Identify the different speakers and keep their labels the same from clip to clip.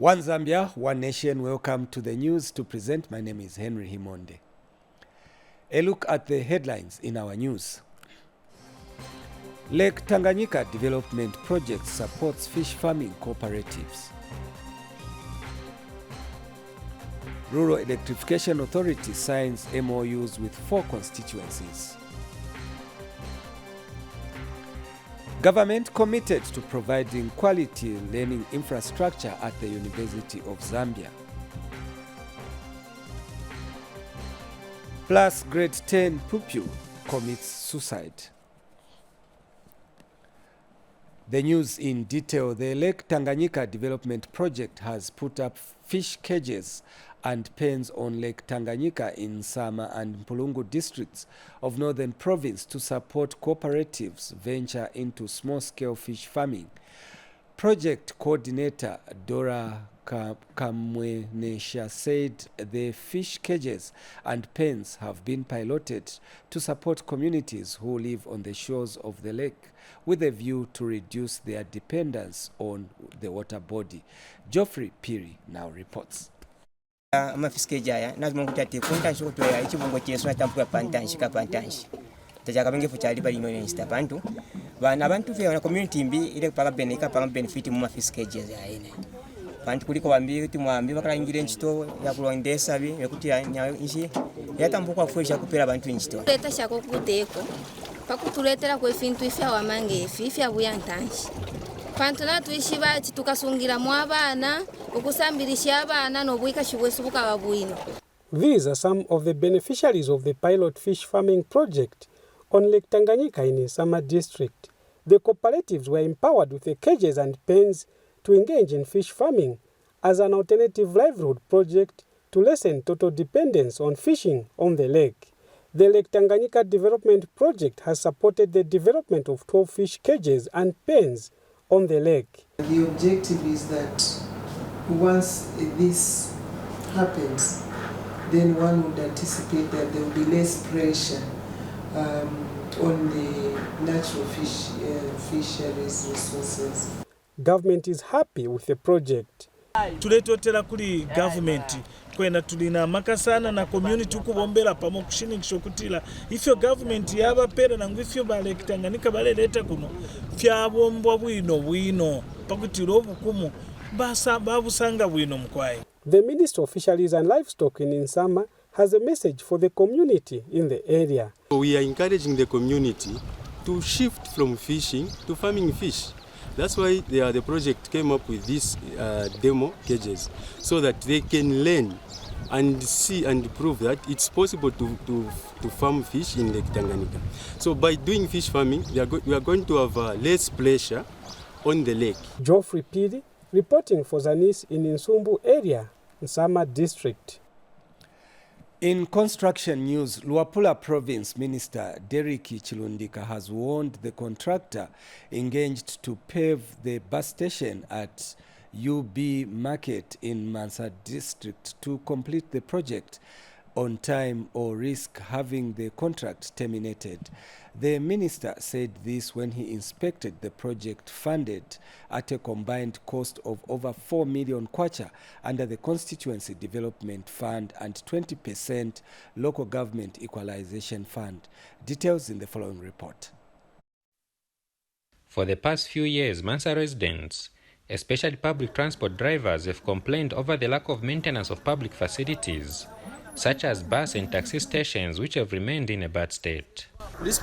Speaker 1: One Zambia, one nation. Welcome to the news. To present, my name is Henry Himonde. A look at the headlines in our news. Lake Tanganyika Development Project supports fish farming cooperatives. Rural Electrification Authority signs MOUs with 4 constituencies. Government committed to providing quality learning infrastructure at the University of Zambia. Plus grade 10 pupil commits suicide. The news in detail. The Lake Tanganyika Development Project has put up fish cages and pens on Lake Tanganyika in Sama and Mpulungu districts of Northern Province to support cooperatives venture into small-scale fish farming. Project coordinator Dora Kamwenesha said the fish cages and pens have been piloted to support communities who live on the shores of the lake with a view to reduce their dependence on the water body. Geoffrey Piri now reports.
Speaker 2: Amafiskeja nazima kutati kuntansho kutoya ichibungo cheso atampuka pantanshi kapantanshi tajaka benge fuchali bali no insta bantu bana abantu fe na community mbi ile paka benefit mu mafiskeja ya ene bantu kuliko bambi timwambi bakala ingire nchito ya kulondesa bi yakuti inshi yatampuka fuesha kupera bantu nchito
Speaker 3: leta shako kuteko pakutuletera kwa fintu ifya wamange ifya buyantanshi Pantona tuishi bati tukasungira mu abana ukusambirisha abana no buika shibwesu bukababuino.
Speaker 4: These are some of the beneficiaries of the pilot fish farming project on Lake Tanganyika in Sama district. The cooperatives were empowered with the cages and pens to engage in fish farming as an alternative livelihood project to lessen total dependence on fishing on the lake. The Lake Tanganyika Development Project has supported the development of 12 fish cages and pens on the lake.
Speaker 5: The objective is that once this happens, then one would anticipate that there will be less pressure on the natural fisheries resources.
Speaker 4: Government is happy with the project.
Speaker 6: Tuletotera kuli government kwena tulina makasana na community kubombera pamo kushinikisho kutila ifyo government yaba pera na ngwifyo bale Tanganyika bale leta kuno fyabombwa bwino pakutiro obukumu basa babusanga bwino mkwai.
Speaker 4: The Minister of Fisheries and Livestock in Insama has a message for the community in the area.
Speaker 7: We are encouraging the community to shift from fishing to farming fish. That's why the project came up with these demo cages, so that they can learn and see and prove that it's possible to farm fish in Lake Tanganyika. So by doing fish farming, we are going to have less pressure on the lake.
Speaker 4: Geoffrey Piri reporting for Zanis in Insumbu area, Nsama district.
Speaker 1: In construction news, Luapula Province Minister Derrick Chilundika has warned the contractor engaged to pave the bus station at UB Market in Mansa District to complete the project on time or risk having the contract terminated. The minister said this when he inspected the project funded at a combined cost of over 4 million kwacha under the Constituency Development Fund and 20% Local Government Equalization Fund. Details in the following report.
Speaker 8: For the past few years, Mansa residents, especially public transport drivers, have complained over the lack of maintenance of public facilities, such as bus and taxi stations, which have remained in a bad state. However,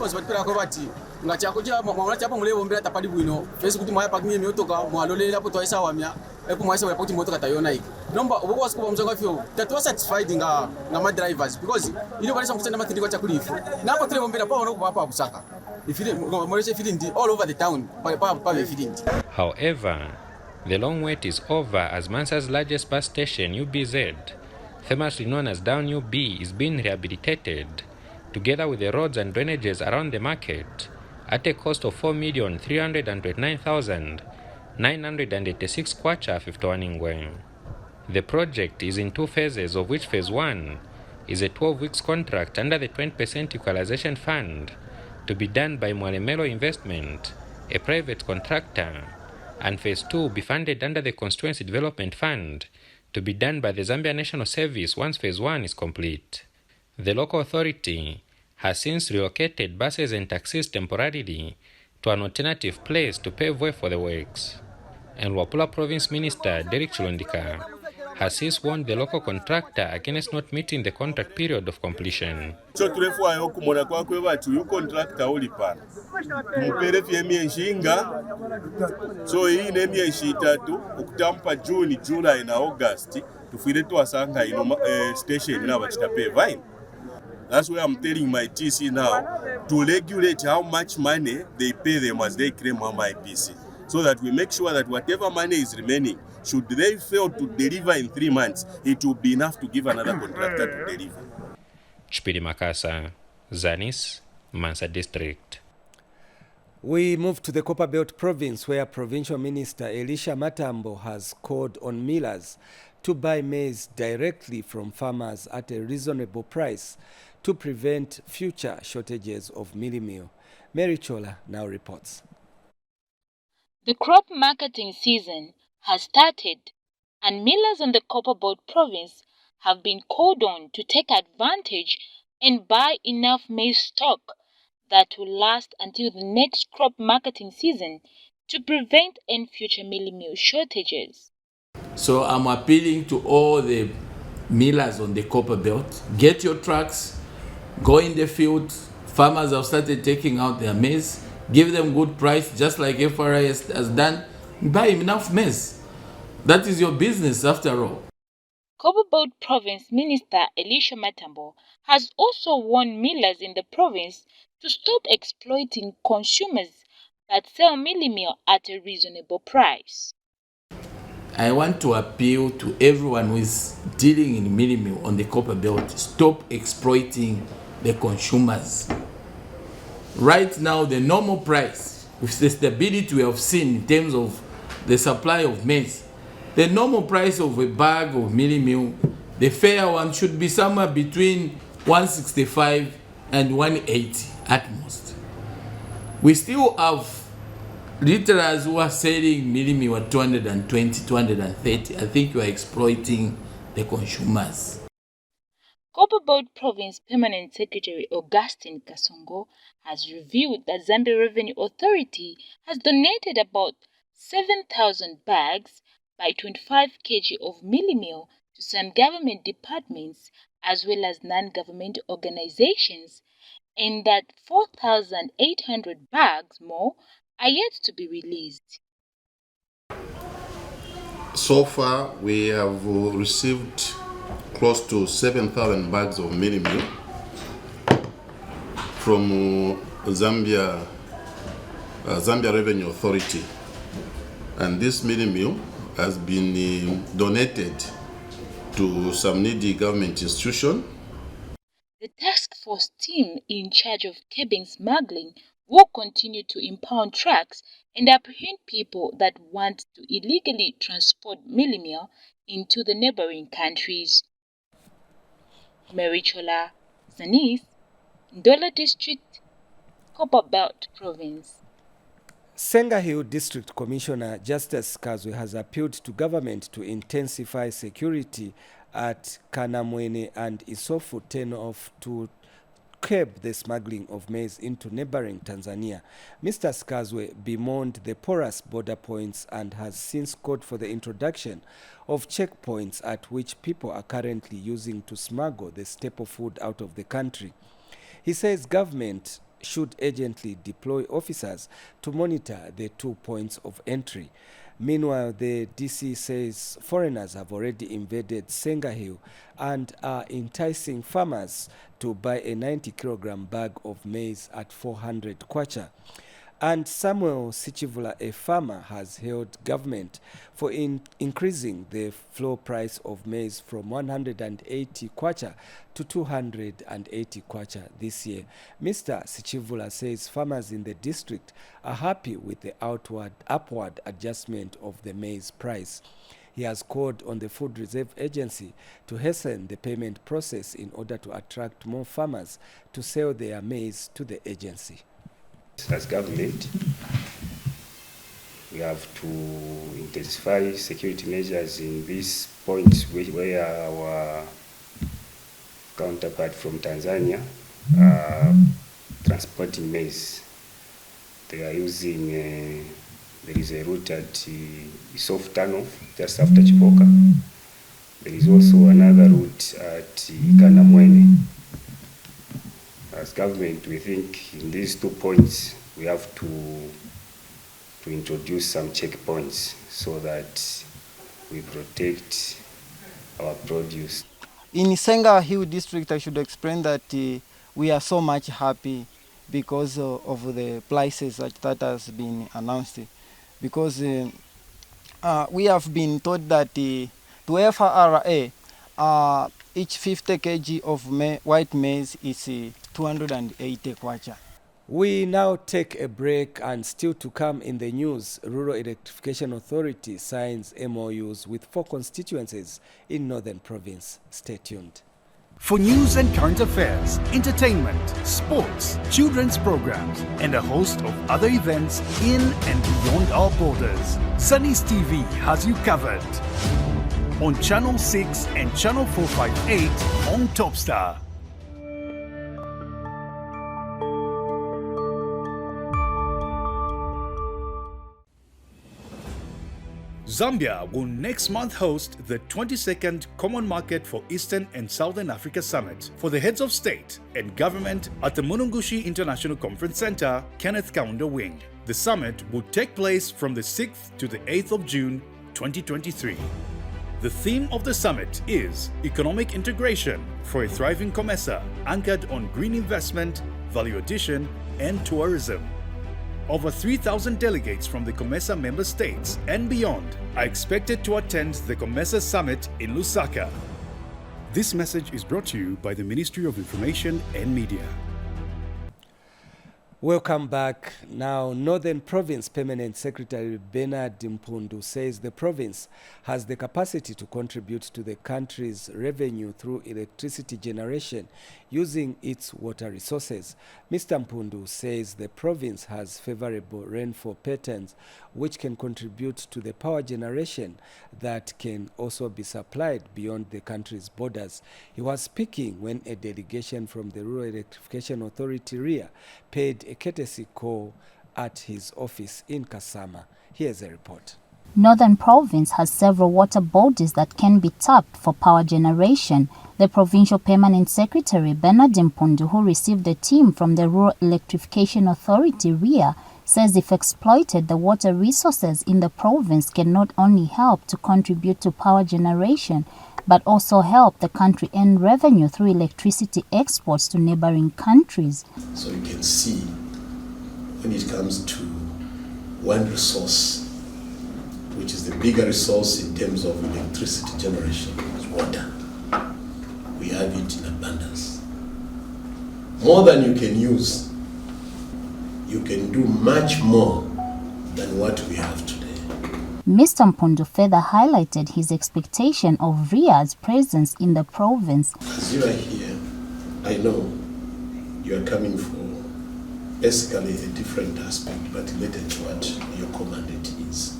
Speaker 8: the long wait is over as Mansa's largest bus station, UBZ, famously known as Down UB, is being rehabilitated, together with the roads and drainages around the market, at a cost of 4,329,986 kwacha 51 ngwe. The project is in 2 phases, of which phase 1 is a 12 weeks contract under the 20% Equalization Fund to be done by Mwalemelo Investment, a private contractor, and Phase 2 will be funded under the Constituency Development Fund to be done by the Zambia National Service once Phase 1 is complete. The local authority has since relocated buses and taxis temporarily to an alternative place to pave way for the works. And Luapula Province Minister Derek Chilondika has since warned the local contractor against not meeting the contract period of completion.
Speaker 9: So tulefwayo kumona kwakwe bati uyu contractor uli pana tumupere emyezi nga so iyi n'emyezi 3 okutampa June, July na August tufire twasanga ino station na bachitapeva. That's why I'm telling my TC now to regulate how much money they pay them as they claim on my PC, so that we make sure that whatever money is remaining, should they fail to deliver in 3 months, it will be enough to give another contractor to deliver.
Speaker 8: Chipiri Makasa, Zanis, Mansa District.
Speaker 1: We move to the Copperbelt Province, where Provincial Minister Elisha Matambo has called on millers to buy maize directly from farmers at a reasonable price to prevent future shortages of mealie meal. Mary Chola now reports.
Speaker 10: The crop marketing season has started, and millers in the Copperbelt Province have been called on to take advantage and buy enough maize stock that will last until the next crop marketing season to prevent any future mealie meal shortages.
Speaker 11: So I'm appealing to all the millers on the Copperbelt, get your trucks, go in the field. Farmers have started taking out their maize, give them good price, just like FRI has done, buy enough maize. That is your business after all.
Speaker 10: Copperbelt Province Minister Elisha Matambo has also warned millers in the province to stop exploiting consumers but sell mealie meal at a reasonable price.
Speaker 11: I want to appeal to everyone who is dealing in mealie meal on the Copperbelt, stop exploiting the consumers. Right now, the normal price, with the stability we have seen in terms of the supply of maize, the normal price of a bag of mealie meal, the fair one should be somewhere between 165 and 180 at most. We still have retailers who are selling mealie meal at 220, 230. I think you are exploiting the consumers.
Speaker 10: Copperbelt Province Permanent Secretary Augustine Kasongo has revealed that Zambia Revenue Authority has donated about 7,000 bags by 25 kg of mealie meal to some government departments as well as non-government organizations, and that 4,800 bags more are yet to be released.
Speaker 12: So far, we have received close to 7,000 bags of mealie meal from Zambia Revenue Authority, and this mealie meal has been donated to some needy government institution.
Speaker 10: The task force team in charge of curbing smuggling will continue to impound trucks and apprehend people that want to illegally transport mealie meal into the neighboring countries. Mary Chola, Zanis, Ndola District, Copperbelt Province.
Speaker 1: Senga Hill District Commissioner Justice Kazwe has appealed to government to intensify security at Kanamwene and Isofu turn-off to curb the smuggling of maize into neighboring Tanzania. Mr. Skazwe bemoaned the porous border points and has since called for the introduction of checkpoints at which people are currently using to smuggle the staple food out of the country. He says government should urgently deploy officers to monitor the 2 points of entry. Meanwhile, the DC says foreigners have already invaded Senga Hill and are enticing farmers to buy a 90-kilogram bag of maize at 400 kwacha. And Samuel Sichivula, a farmer, has hailed government for increasing the floor price of maize from 180 kwacha to 280 kwacha this year. Mr. Sichivula says farmers in the district are happy with the upward adjustment of the maize price. He has called on the Food Reserve Agency to hasten the payment process in order to attract more farmers to sell their maize to the agency.
Speaker 13: As government, we have to intensify security measures in these points where our counterpart from Tanzania are transporting maize. They are using, there is a route at Soft Tunnel just after Chipoka. There is also another route at Kanamwene. As government, we think in these 2 points we have to introduce some checkpoints so that we protect our produce.
Speaker 14: In Senga Hill District, I should explain that we are so much happy because of the prices that has been announced. Because we have been told that to FRA, each 50 kg of white maize is 280 kwacha.
Speaker 1: We now take a break, and still to come in the news, Rural Electrification Authority signs MOUs with 4 constituencies in Northern Province. Stay tuned.
Speaker 15: For news and current affairs, entertainment, sports, children's programs, and a host of other events in and beyond our borders, Zanis TV has you covered. On Channel 6 and Channel 458 on Topstar. Zambia will next month host the 22nd Common Market for Eastern and Southern Africa Summit for the heads of state and government at the Munungushi International Conference Center, Kenneth Kaunda Wing. The summit will take place from the 6th to the 8th of June 2023. The theme of the summit is Economic Integration for a Thriving COMESA, anchored on green investment, value addition, and tourism. Over 3,000 delegates from the COMESA member states and beyond are expected to attend the COMESA Summit in Lusaka. This message is brought to you by the Ministry of Information and Media.
Speaker 1: Welcome back. Now, Northern Province Permanent Secretary Bernard Mpundu says the province has the capacity to contribute to the country's revenue through electricity generation using its water resources. Mr. Mpundu says the province has favorable rainfall patterns which can contribute to the power generation that can also be supplied beyond the country's borders. He was speaking when a delegation from the Rural Electrification Authority REA paid a courtesy call at his office in Kasama. Here's a report.
Speaker 16: Northern Province has several water bodies that can be tapped for power generation. The Provincial Permanent Secretary Bernard Mpundu, who received a team from the Rural Electrification Authority REA, says if exploited, the water resources in the province can not only help to contribute to power generation, but also help the country earn revenue through electricity exports to neighboring countries.
Speaker 17: So you can see when it comes to one resource, which is the bigger resource in terms of electricity generation, is water. We have it in abundance. More than you can use, you can do much more than what we have today.
Speaker 16: Mr. Mpundu further highlighted his expectation of REA's presence in the province.
Speaker 17: As you are here, I know you are coming for basically a different aspect, but related to what your commandate is.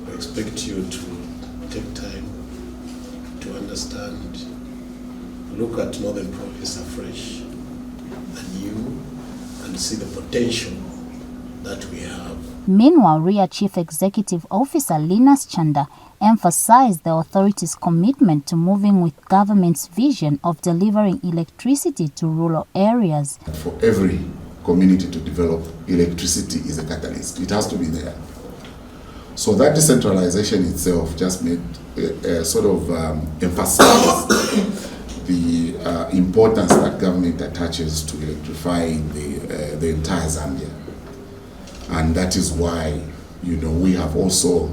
Speaker 17: I expect you to take time to understand, look at Northern Province afresh, anew, and see the potential that we have.
Speaker 16: Meanwhile, REA Chief Executive Officer Linus Chanda emphasized the authority's commitment to moving with government's vision of delivering electricity to rural areas.
Speaker 18: For every community to develop, electricity is a catalyst. It has to be there. So that decentralization itself just made emphasize the importance that government attaches to electrifying the entire Zambia. And that is why, we have also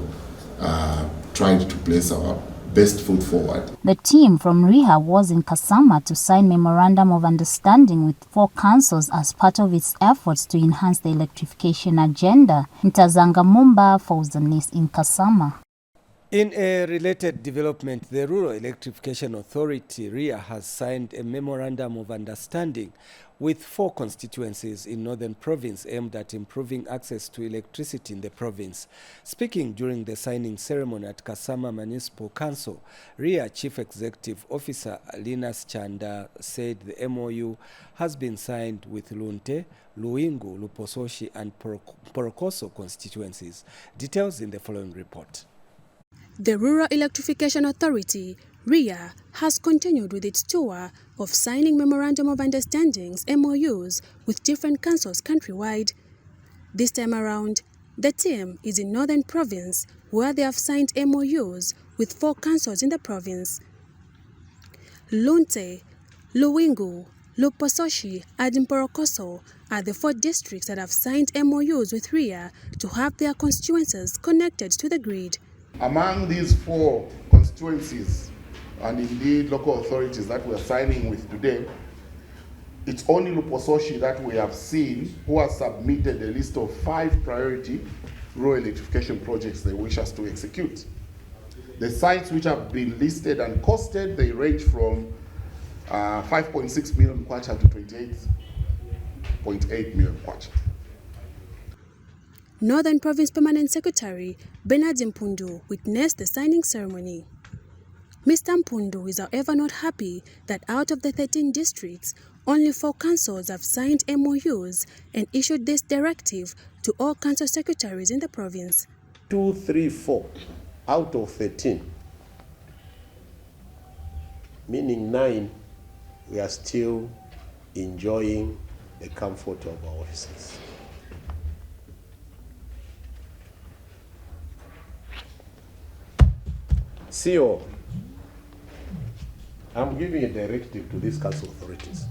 Speaker 18: tried to place our best foot forward.
Speaker 16: The team from REA was in Kasama to sign Memorandum of Understanding with 4 councils as part of its efforts to enhance the electrification agenda. Ntazanga Mumba for Zanis in Kasama.
Speaker 1: In a related development, the Rural Electrification Authority, REA, has signed a Memorandum of Understanding with 4 constituencies in Northern Province aimed at improving access to electricity in the province. Speaking during the signing ceremony at Kasama Municipal Council, RIA Chief Executive Officer Linus Chanda said the MOU has been signed with Lunte, Luingu, Lupososhi and Porokoso constituencies. Details in the following report.
Speaker 19: The Rural Electrification Authority, RIA, has continued with its tour of signing Memorandum of Understandings, MOUs, with different councils countrywide. This time around, the team is in Northern Province, where they have signed MOUs with 4 councils in the province. Lunte, Luingu, Lupososhi and Mporokoso are the 4 districts that have signed MOUs with RIA to have their constituencies connected to the grid.
Speaker 18: Among these 4 constituencies and indeed local authorities that we are signing with today, it's only Lupososhi that we have seen who has submitted a list of 5 priority rural electrification projects they wish us to execute. The sites which have been listed and costed, they range from 5.6 million kwacha to 28.8 million kwacha.
Speaker 19: Northern Province Permanent Secretary Bernard Mpundu witnessed the signing ceremony. Mr. Mpundu is however not happy that out of the 13 districts, only 4 councils have signed MOUs and issued this directive to all council secretaries in the province.
Speaker 17: 2, 3, 4 out of 13, meaning 9, we are still enjoying the comfort of our offices. CEO, I'm giving a directive to these council authorities.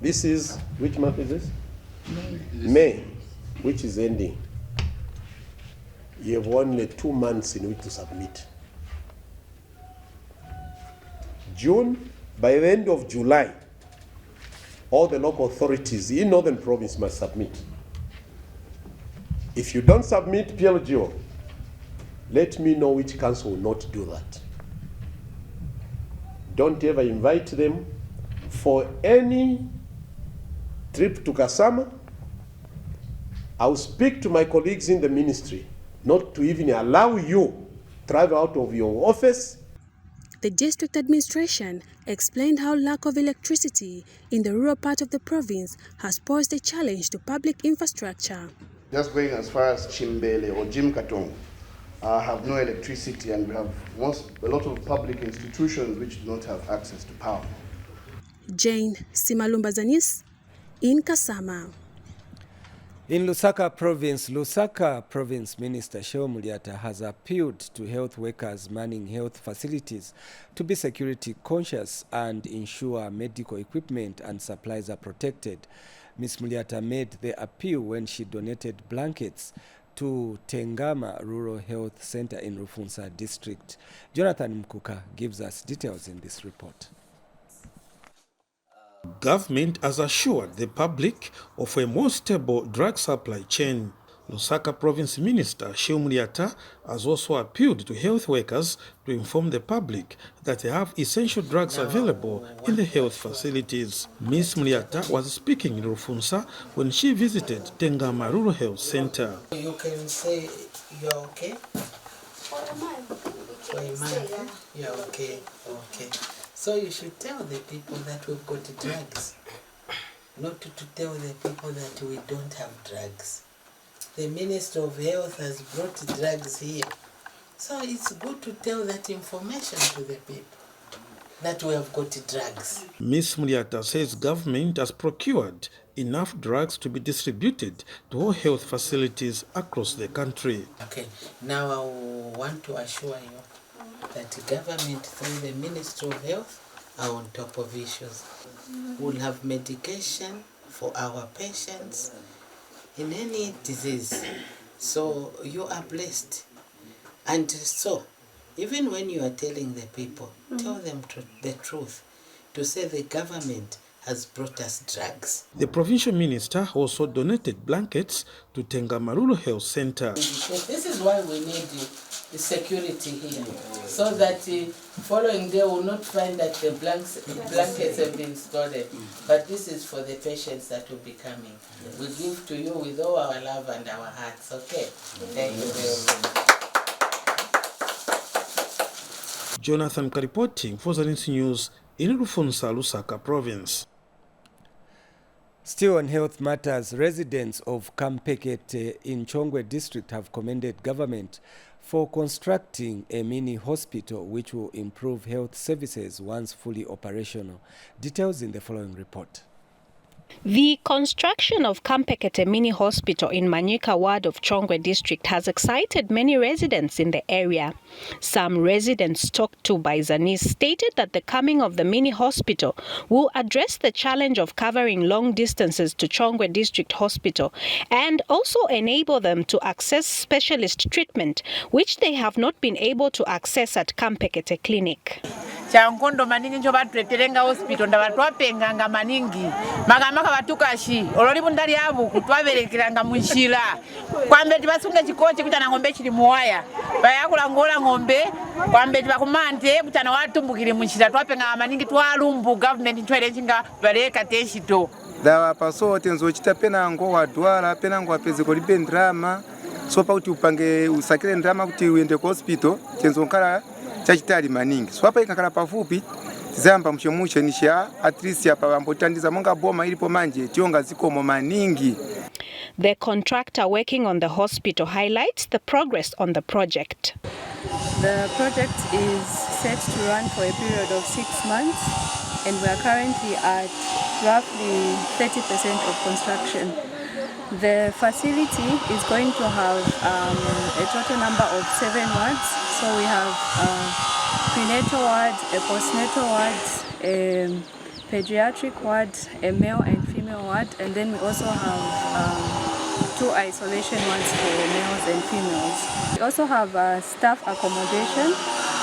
Speaker 17: This is, which month is this? May, which is ending. You have only 2 months in which to submit. June, by the end of July, all the local authorities in Northern Province must submit. If you don't submit PLGO, let me know which council will not do that. Don't ever invite them for any trip to Kasama. I'll speak to my colleagues in the ministry not to even allow you travel out of your office.
Speaker 19: The district administration explained how lack of electricity in the rural part of the province has posed a challenge to public infrastructure.
Speaker 20: Just going as far as Chimbele or Jim Katong, have no electricity, and we have a lot of public institutions which do not have access to power.
Speaker 19: Jane Simalumba Zanis in Kasama.
Speaker 1: In Lusaka Province Minister Shehu Muliata has appealed to health workers manning health facilities to be security conscious and ensure medical equipment and supplies are protected. Ms. Muliata made the appeal when she donated blankets to Tengama Rural Health Center in Rufunsa District. Jonathan Mkuka gives us details in this report.
Speaker 21: Government has assured the public of a more stable drug supply chain. Lusaka Province Minister Shehu Muliata has also appealed to health workers to inform the public that they have essential drugs available in the health facilities. Ms. Muliata was speaking in Rufunsa when she visited Tengama Rural Health Center.
Speaker 22: You can say you're okay? For a month. You're okay. Okay. So you should tell the people that we've got drugs, not to tell the people that we don't have drugs. The Minister of Health has brought drugs here. So it's good to tell that information to the people, that we have got drugs.
Speaker 21: Ms. Muliata says government has procured enough drugs to be distributed to all health facilities across the country.
Speaker 22: Okay, now I want to assure you that the government through the Ministry of Health are on top of issues. We'll have medication for our patients in any disease. So you are blessed. And so, even when you are telling the people, tell them the truth, to say the government has brought us drugs.
Speaker 21: The provincial minister also donated blankets to Tengama Rural Health Center.
Speaker 22: This is why we need security here, so that following day will not find that the blankets have been stolen. But this is for the patients that will be coming. We give to you with all our love and our hearts, okay? Thank you very much.
Speaker 21: Jonathan reporting for Zanis News in Rufunsa, Lusaka Province.
Speaker 1: Still on health matters, residents of Kampekete in Chongwe District have commended government for constructing a mini hospital which will improve health services once fully operational. Details in the following report.
Speaker 2: The construction of Kampekete Mini Hospital in Manyika ward of Chongwe District has excited many residents in the area. Some residents talked to by Zanis stated that the coming of the mini hospital will address the challenge of covering long distances to Chongwe District Hospital and also enable them to access specialist treatment, which they have not been able to access at Kampekete Clinic.
Speaker 3: Changondo maningi njo batreterenga hospital ndabatwapenganga maningi makamaka batukashi ololibu ndali abu kutwaberekeranga munshira kwambe tibasunge chikochi kutana ngombe chili muwaya bayakula ngola ngombe kwambe tibakumante kutana watumbukire munshira twapenga maningi twalumbu government ntwere chinga baleka teshito
Speaker 23: dawa pasote nzochita penango wadwala penango apeze kolibe ndrama sopa kuti upange usakire ndrama kuti uende ku hospital tenzonkala chachitali maningi swapa ikakala pafupi zamba mchemushe nisha at least hapa wambotandiza monga boma ilipo manje tionga zikomo maningi.
Speaker 2: The contractor working on the hospital highlights the progress on the project.
Speaker 24: The project is set to run for a period of 6 months and we are currently at roughly 30% of construction. The facility is going to have a total number of 7 wards. So we have prenatal ward, a postnatal ward, a pediatric ward, a male and female ward, and then we also have 2 isolation wards for males and females. We also have staff accommodation.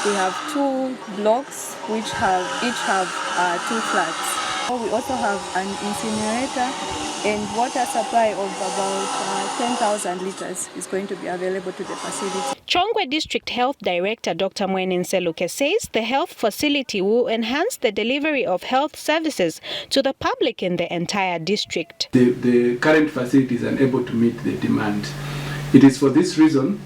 Speaker 24: We have 2 blocks which each have 2 flats. We also have an incinerator and water supply of about 10,000 liters is going to be available to the facility.
Speaker 2: Chongwe District Health Director Dr. Mwenen Seluke says the health facility will enhance the delivery of health services to the public in the entire district.
Speaker 25: The current facility is unable to meet the demand. It is for this reason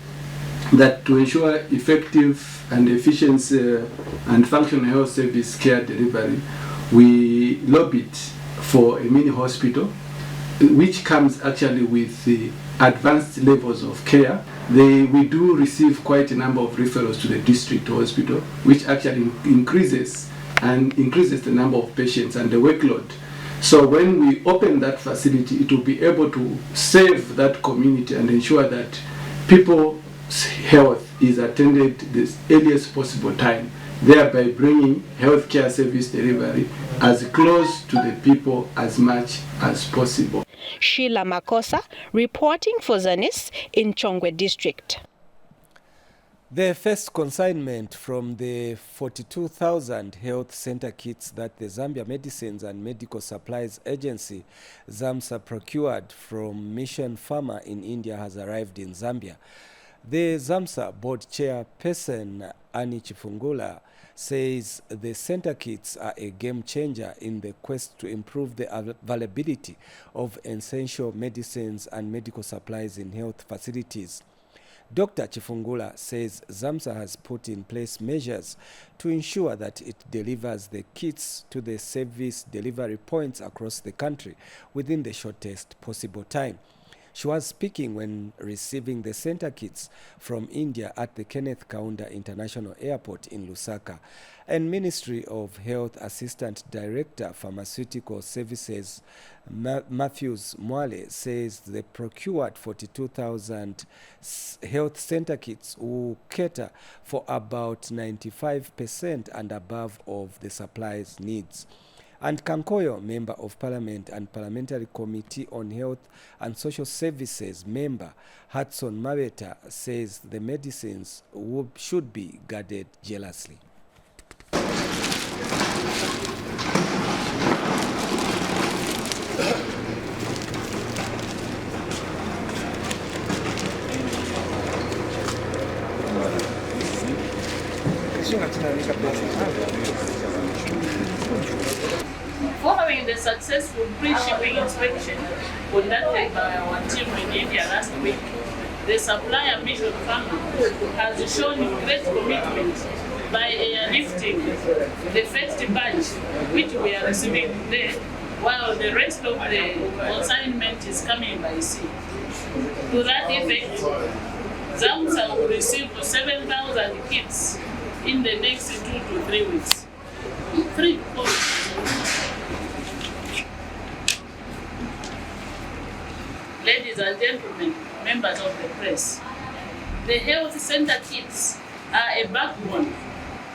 Speaker 25: that to ensure effective and efficient and functional health service care delivery, we lobbied for a mini hospital which comes actually with the advanced levels of care. We do receive quite a number of referrals to the district hospital, which actually increases the number of patients and the workload. So when we open that facility, it will be able to save that community and ensure that people's health is attended the earliest possible time, thereby bringing healthcare service delivery as close to the people as much as possible.
Speaker 2: Sheila Makosa reporting for Zanis in Chongwe District.
Speaker 1: The first consignment from the 42,000 health center kits that the Zambia Medicines and Medical Supplies Agency SAMSA procured from Mission Pharma in India has arrived in Zambia. The SAMSA board chairperson Annie Chifungula says the center kits are a game changer in the quest to improve the availability of essential medicines and medical supplies in health facilities. Dr. Chifungula says SAMSA has put in place measures to ensure that it delivers the kits to the service delivery points across the country within the shortest possible time. She was speaking when receiving the center kits from India at the Kenneth Kaunda International Airport in Lusaka. And Ministry of Health Assistant Director Pharmaceutical Services Matthews Mwale says the procured 42,000 health center kits will cater for about 95% and above of the supplies needs. And Kankoyo, Member of Parliament and Parliamentary Committee on Health and Social Services member Hudson Maweta says the medicines should be guarded jealously.
Speaker 4: Following the successful pre-shipping inspection conducted by our team in India last week, the supplier Mission Farmer has shown great commitment by airlifting the first batch, which we are receiving today, while the rest of the consignment is coming by sea. To that effect, SAMSA will receive 7,000 kits in the next 2 to 3 weeks. 3 to 4 weeks. Ladies and gentlemen, members of the press, the health center kits are a backbone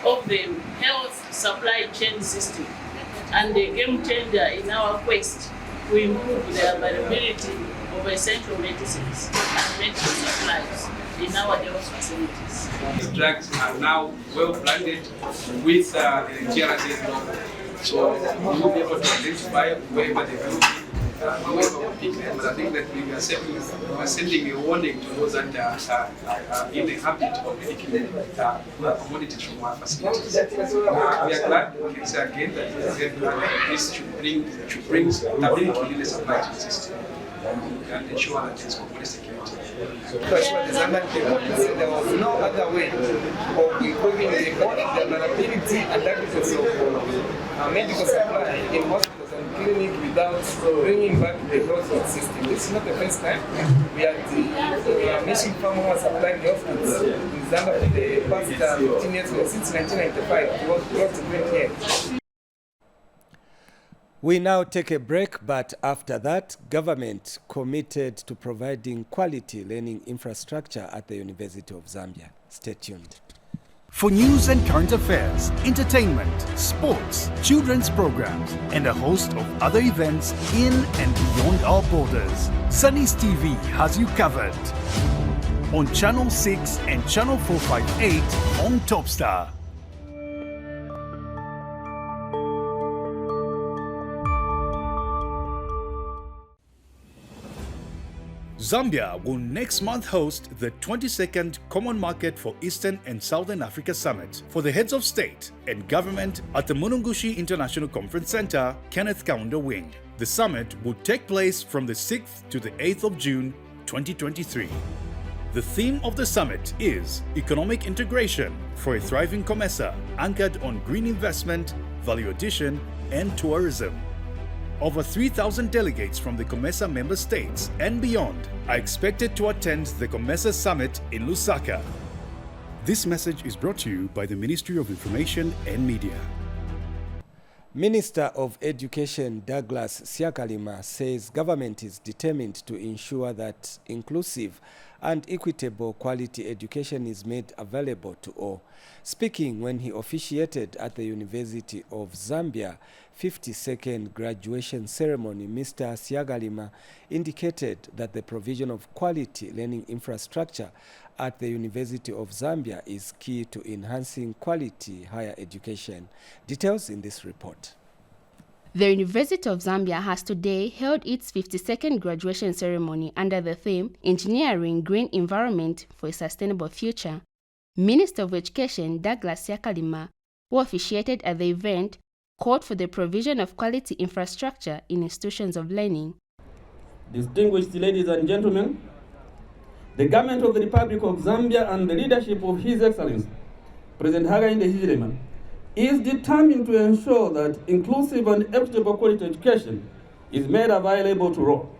Speaker 4: of the health supply chain system and a game changer in our quest to improve the availability of essential medicines and medical supplies in our health facilities.
Speaker 5: These drugs are now well branded with the GRZ logo, so we will be able to identify wherever they will be. Whoever will pick them, but I think that we are sending a warning to those that are in the habit of picking commodities from our facilities. We are glad, we can say again, that this should bring stability within the supply chain system and ensure that there is commodity security.
Speaker 6: To assure the Zambian people, there was no other way of improving the availability and adequacy of medical supply in hospitals and clinics without bringing back the health system. This is not the first time. We are Mission Farmer who has supplied the hospitals in Zambia for the past 15 years, since 1995, close to 20 years.
Speaker 1: We now take a break, but after that, government committed to providing quality learning infrastructure at the University of Zambia. Stay tuned.
Speaker 15: For news and current affairs, entertainment, sports, children's programs, and a host of other events in and beyond our borders, Zanis TV has you covered. On Channel 6 and Channel 458 on Topstar. Zambia will next month host the 22nd Common Market for Eastern and Southern Africa Summit for the heads of state and government at the Munungushi International Conference Center, Kenneth Kaunda Wing. The summit will take place from the 6th to the 8th of June 2023. The theme of the summit is Economic Integration for a Thriving COMESA, anchored on green investment, value addition, and tourism. Over 3,000 delegates from the COMESA member states and beyond are expected to attend the COMESA Summit in Lusaka. This message is brought to you by the Ministry of Information and Media.
Speaker 1: Minister of Education Douglas Siakalima says government is determined to ensure that inclusive and equitable quality education is made available to all. Speaking when he officiated at the University of Zambia 52nd graduation ceremony, Mr. Siakalima indicated that the provision of quality learning infrastructure at the University of Zambia is key to enhancing quality higher education. Details in this report.
Speaker 7: The University of Zambia has today held its 52nd graduation ceremony under the theme Engineering Green Environment for a Sustainable Future. Minister of Education Douglas Siakalima, who officiated at the event, called for the provision of quality infrastructure in institutions of learning.
Speaker 9: Distinguished ladies and gentlemen, the government of the Republic of Zambia and the leadership of His Excellency, President Hakainde Hichilema, is determined to ensure that inclusive and equitable quality education is made available to all,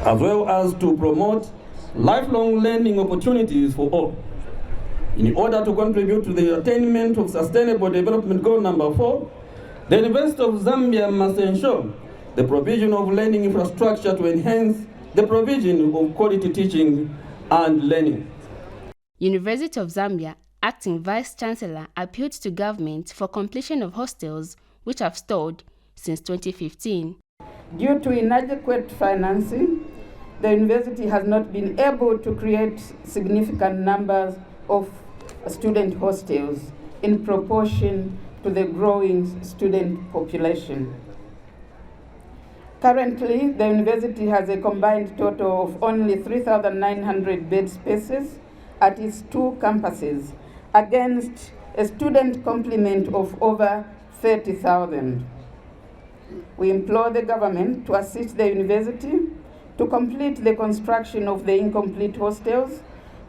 Speaker 9: as well as to promote lifelong learning opportunities for all. In order to contribute to the attainment of Sustainable Development Goal number 4, the University of Zambia must ensure the provision of learning infrastructure to enhance the provision of quality teaching and learning.
Speaker 7: University of Zambia Acting Vice-Chancellor appealed to government for completion of hostels which have stalled since 2015.
Speaker 26: Due to inadequate financing, the university has not been able to create significant numbers of student hostels in proportion to the growing student population. Currently, the university has a combined total of only 3,900 bed spaces at its 2 campuses, against a student complement of over 30,000. We implore the government to assist the university to complete the construction of the incomplete hostels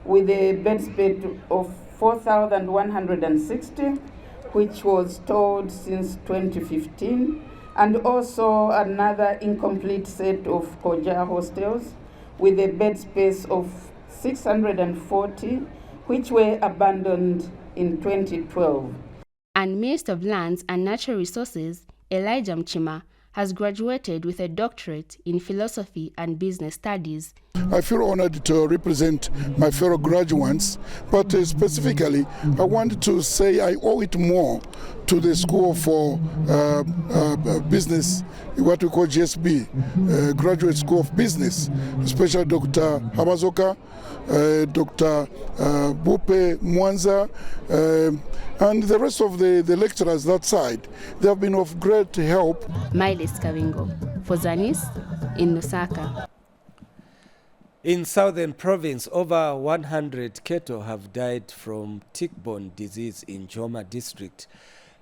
Speaker 26: with a bed space of 4,160, which was stored since 2015, and also another incomplete set of Koja hostels with a bed space of 640, which were abandoned in 2012.
Speaker 7: And Minister of Lands and Natural Resources, Elijah Mchima, has graduated with a doctorate in philosophy and business studies.
Speaker 8: I feel honored to represent my fellow graduates, but specifically, I want to say I owe it more to the School for Business, what we call GSB, Graduate School of Business, especially Dr. Hamazoka, Dr. Bupe Mwanza, and the rest of the lecturers that side. They have been of great help.
Speaker 7: Miles Kavingo for Zanis in Lusaka.
Speaker 1: In Southern Province, over 100 KETO have died from tick-borne disease in Choma District.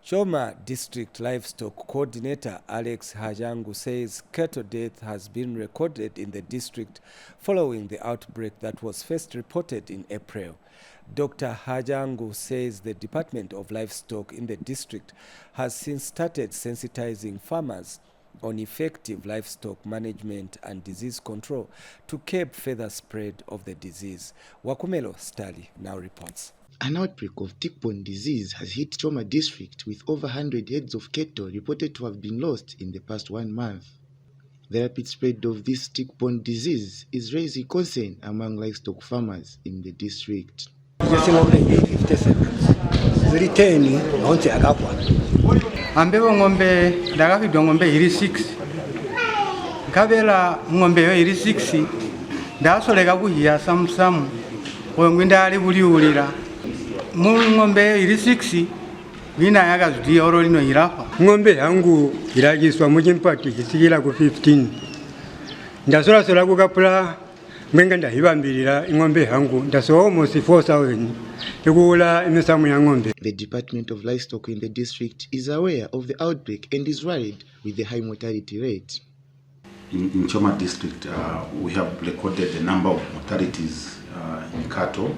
Speaker 1: Choma District Livestock Coordinator Alex Hajangu says KETO death has been recorded in the district following the outbreak that was first reported in April. Dr. Hajangu says the Department of Livestock in the district has since started sensitizing farmers on effective livestock management and disease control to curb further spread of the disease. Wakumelo Stali now reports.
Speaker 10: An outbreak of tick-borne disease has hit Choma District with over 100 heads of cattle reported to have been lost in the past 1 month. The rapid spread of this tick-borne disease is raising concern among livestock farmers in the district.
Speaker 11: Ambevo ngombe ndakapidwa ngombe iri 6 kabela ngombe yo iri 6 ndasoleka kuhiya SAMSA ngwe ndali buliulira mu ngombe yo iri 6 wina yakazudi oro lino irafa ngombe yangu iragiswa mu chimpati chisikira ku 15 ndasola kukapula mwenga ndahibambirira ngombe yangu ndaso almost 4,000.
Speaker 10: The Department of Livestock in the district is aware of the outbreak and is worried with the high mortality rate.
Speaker 12: In Choma District, we have recorded a number of mortalities in cattle.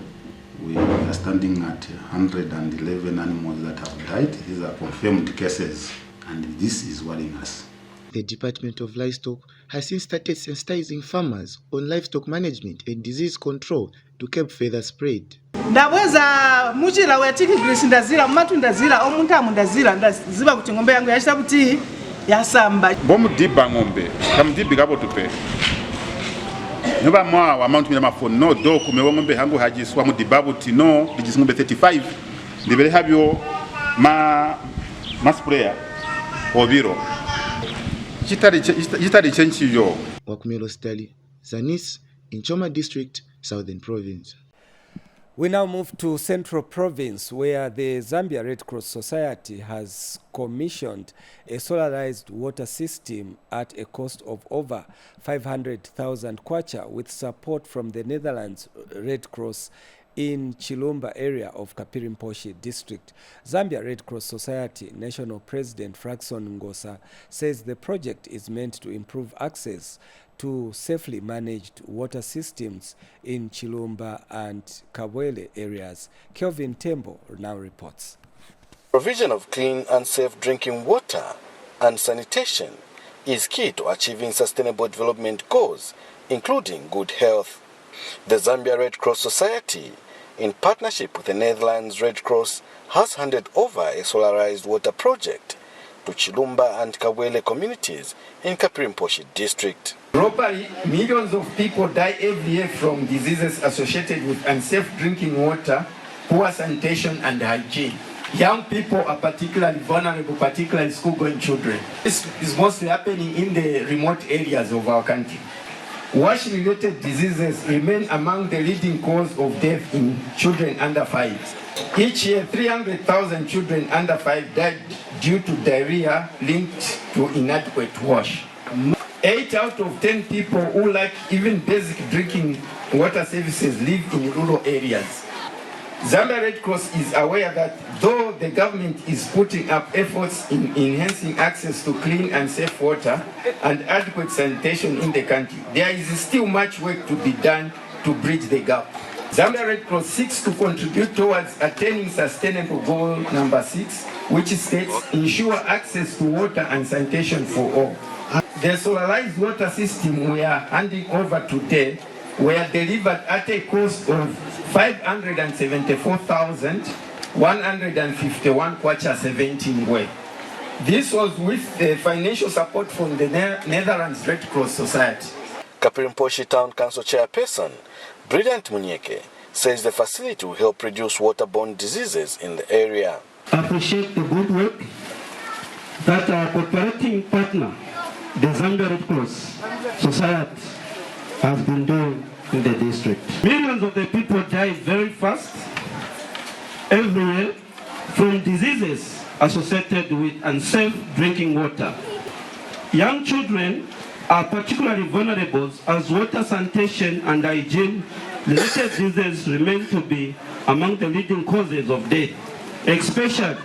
Speaker 12: We are standing at 111 animals that have died. These are confirmed cases, and this is worrying us.
Speaker 10: The Department of Livestock has since started sensitizing farmers on livestock management and disease control to curb further spread.
Speaker 13: Ndaweza muchira wetiki grisi ndazira matu ndazira omuntu amundazira ndaziba kuti ngombe yangu yashita kuti yasamba
Speaker 14: bomudiba ngombe kamudibi gabo tupe nyoba mwa wa mount mama phone no do kumewo ngombe yangu hajiswa mudiba buti no digis ngombe 35 ndibere habyo ma sprayer obiro chitari chenchi yo.
Speaker 10: Wakumelo Stali, Zanis in Choma District, Southern Province.
Speaker 1: We now move to Central Province, where the Zambia Red Cross Society has commissioned a solarized water system at a cost of over 500,000 kwacha with support from the Netherlands Red Cross in Chilumba area of Kapirimposhi district. Zambia Red Cross Society National President Fraxon Ngosa says the project is meant to improve access to safely managed water systems in Chilumba and Kabwele areas. Kelvin Tembo now reports.
Speaker 27: Provision of clean and safe drinking water and sanitation is key to achieving sustainable development goals, including good health. The Zambia Red Cross Society, in partnership with the Netherlands Red Cross, has handed over a solarized water project to Chilumba and Kabwele communities in Kapirimposhi district.
Speaker 28: Globally, millions of people die every year from diseases associated with unsafe drinking water, poor sanitation and hygiene. Young people are particularly vulnerable, particularly school-going children. This is mostly happening in the remote areas of our country. Wash-related diseases remain among the leading cause of death in children under 5. Each year, 300,000 children under 5 died due to diarrhea linked to inadequate wash. 8 out of 10 people who lack even basic drinking water services live in rural areas. Zambia Red Cross is aware that though the government is putting up efforts in enhancing access to clean and safe water and adequate sanitation in the country, there is still much work to be done to bridge the gap. Zambia Red Cross seeks to contribute towards attaining sustainable goal number 6, which states ensure access to water and sanitation for all. The solarized water system we are handing over today were delivered at a cost of 574,151 kwacha 17 ngwe. This was with the financial support from the Netherlands Red Cross Society.
Speaker 27: Kapirimposhi Town Council Chairperson Brilliant Munyeke says the facility will help reduce waterborne diseases in the area.
Speaker 3: I appreciate the good work that our cooperating partner, the Zambia Red Cross Society, has been doing in the district. Millions of the people die very fast every year from diseases associated with unsafe drinking water. Young children are particularly vulnerable as water sanitation and hygiene related diseases remain to be among the leading causes of death, especially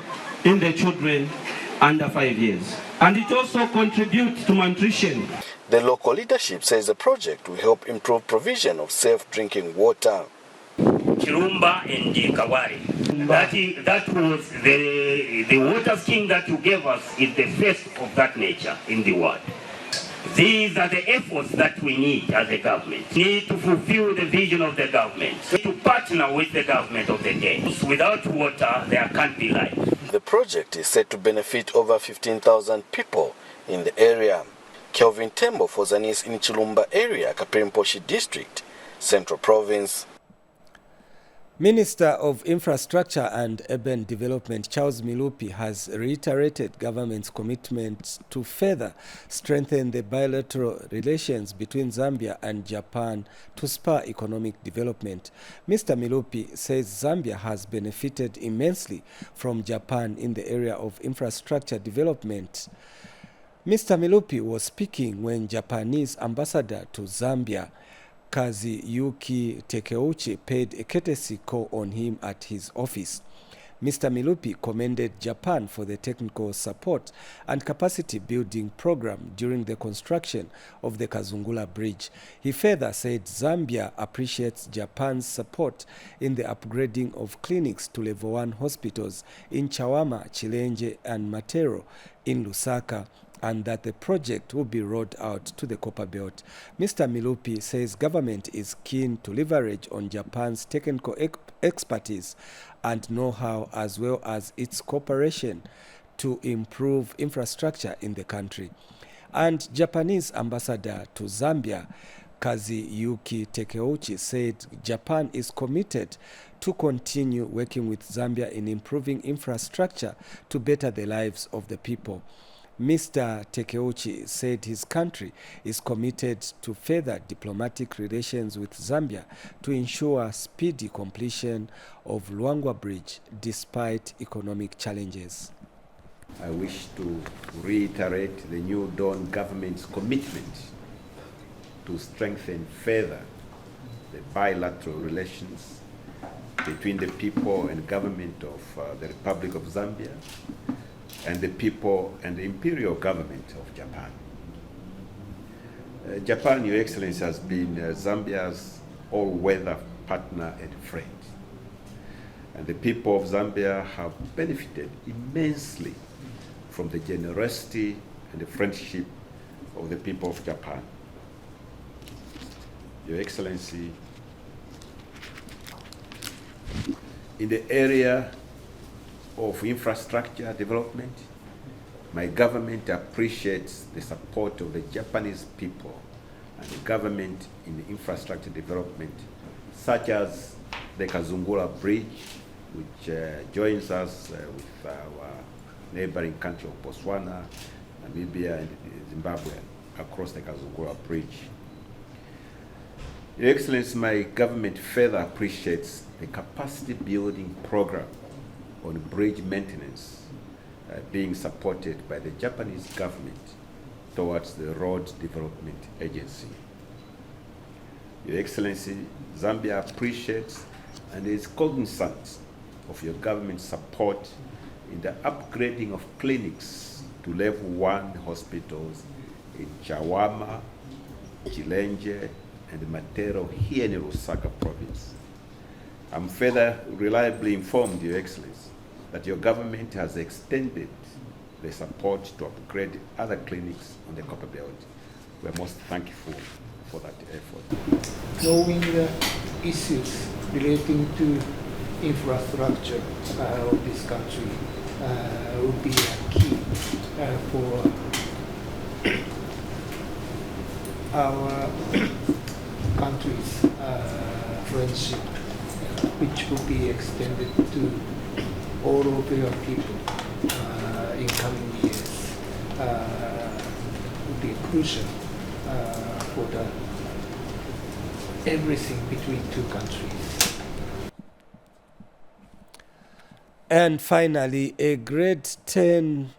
Speaker 3: in the children under 5 years. And it also contributes to malnutrition.
Speaker 27: The local leadership says the project will help improve provision of safe drinking water.
Speaker 16: Kirumba and Kawari. That was the water scheme that you gave us is the first of that nature in the world. These are the efforts that we need as a government. We need to fulfill the vision of the government, to partner with the government of the day. Without water, there can't be life.
Speaker 27: The project is set to benefit over 15,000 people in the area. Kelvin Tembo for Zanis in Chilumba area, Kapirimposhi District, Central Province.
Speaker 1: Minister of Infrastructure and Urban Development Charles Milupi has reiterated government's commitment to further strengthen the bilateral relations between Zambia and Japan to spur economic development. Mr. Milupi says Zambia has benefited immensely from Japan in the area of infrastructure development. Mr. Milupi was speaking when Japanese ambassador to Zambia Kazuyuki Takeuchi paid a courtesy call on him at his office. Mr. Milupi commended Japan for the technical support and capacity building program during the construction of the Kazungula Bridge. He further said Zambia appreciates Japan's support in the upgrading of clinics to level 1 hospitals in Chawama, Chilenje and Matero in Lusaka, and that the project will be rolled out to the Copperbelt. Mr. Milupi says government is keen to leverage on Japan's technical expertise and know-how as well as its cooperation to improve infrastructure in the country. And Japanese ambassador to Zambia, Kazuyuki Takeuchi, said Japan is committed to continue working with Zambia in improving infrastructure to better the lives of the people. Mr. Takeuchi said his country is committed to further diplomatic relations with Zambia to ensure speedy completion of Luangwa Bridge despite economic challenges.
Speaker 17: I wish to reiterate the New Dawn government's commitment to strengthen further the bilateral relations between the people and government of the Republic of Zambia and the people and the imperial government of Japan. Japan, Your Excellency, has been Zambia's all-weather partner and friend. And the people of Zambia have benefited immensely from the generosity and the friendship of the people of Japan. Your Excellency, in the area of infrastructure development, my government appreciates the support of the Japanese people and the government in the infrastructure development, such as the Kazungula Bridge, which joins us with our neighboring country of Botswana, Namibia, and Zimbabwe across the Kazungula Bridge. Your Excellency, my government further appreciates the capacity building program on bridge maintenance being supported by the Japanese government towards the Road Development Agency. Your Excellency, Zambia appreciates and is cognizant of your government's support in the upgrading of clinics to level 1 hospitals in Chawama, Chilenje, and Matero here in Lusaka Province. I'm further reliably informed, Your Excellency, that your government has extended the support to upgrade other clinics on the Copperbelt. We are most thankful for that effort.
Speaker 18: Knowing the issues relating to infrastructure of this country would be a key for our country's friendship, which will be extended to all of your people in coming years. Would be crucial for everything between two countries.
Speaker 1: And finally, a grade 10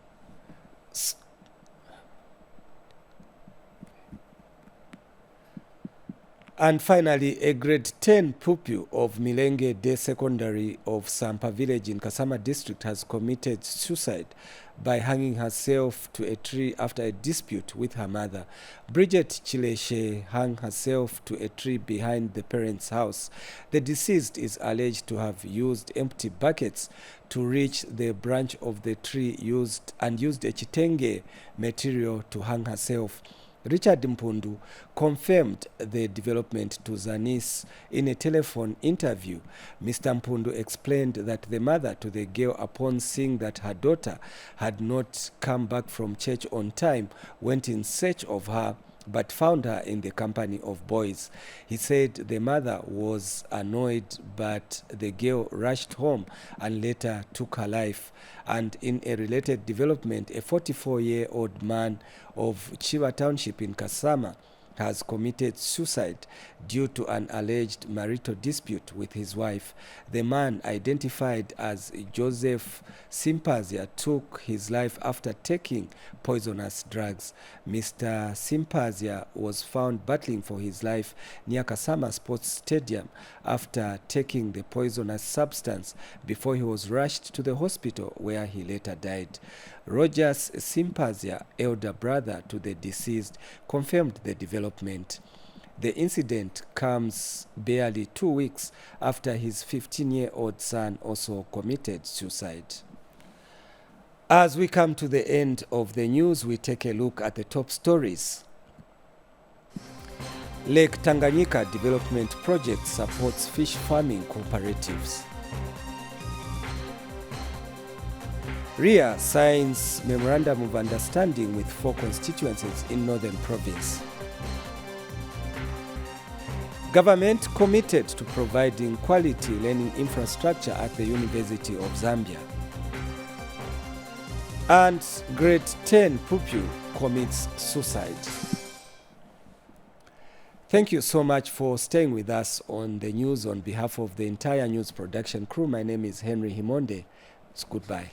Speaker 1: pupil of Milenge Day Secondary of Sampa Village in Kasama District has committed suicide by hanging herself to a tree after a dispute with her mother. Bridget Chileshe hung herself to a tree behind the parents' house. The deceased is alleged to have used empty buckets to reach the branch of the tree used a chitenge material to hang herself. Richard Mpundu confirmed the development to Zanis in a telephone interview. Mr. Mpundu explained that the mother to the girl, upon seeing that her daughter had not come back from church on time, went in search of her but found her in the company of boys. He said the mother was annoyed, but the girl rushed home and later took her life. And in a related development, a 44-year-old man of Chiva Township in Kasama has committed suicide due to an alleged marital dispute with his wife. The man, identified as Joseph Simpazia, took his life after taking poisonous drugs. Mr. Simpazia was found battling for his life near Kasama Sports Stadium after taking the poisonous substance before he was rushed to the hospital where he later died. Rogers Simpazia, elder brother to the deceased, confirmed the development. The incident comes barely 2 weeks after his 15-year-old son also committed suicide. As we come to the end of the news, we take a look at the top stories. Lake Tanganyika Development Project supports fish farming cooperatives. RIA signs Memorandum of Understanding with 4 constituencies in Northern Province. Government committed to providing quality learning infrastructure at the University of Zambia. And grade 10 pupil commits suicide. Thank you so much for staying with us on the news. On behalf of the entire news production crew, my name is Henry Himonde. It's goodbye.